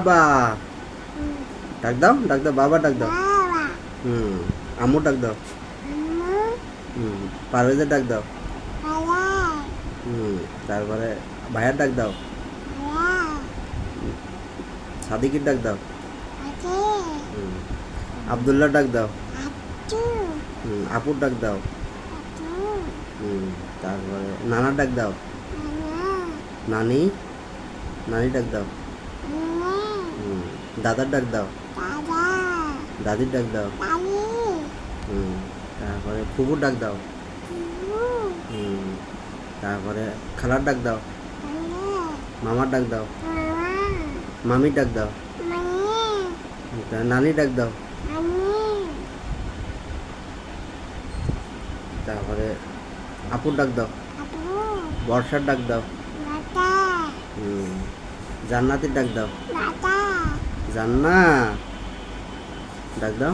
বাবা ডাক দাও বাবা ডাক দাও আম্মু ডাক দাও পারভেজের ডাক দাও তারপরে ভাইয়ার ডাক দাও সাদিকের ডাক দাও আব্দুল্লাহ ডাক দাও আপুর ডাক দাও তারপরে নানার ডাক দাও নানি ডাক দাও দাদার ডাক দাও দাদির ডাক দাও তারপরে ফুপুর ডাক দাও তারপরে খালার ডাক দাও মামার ডাক দাও মামির ডাক দাও নানি ডাক দাও তারপরে আপুর ডাক দাও বর্ষার ডাক দাও জান্নাতের ডাক দাও জান্নাত ডাক দাও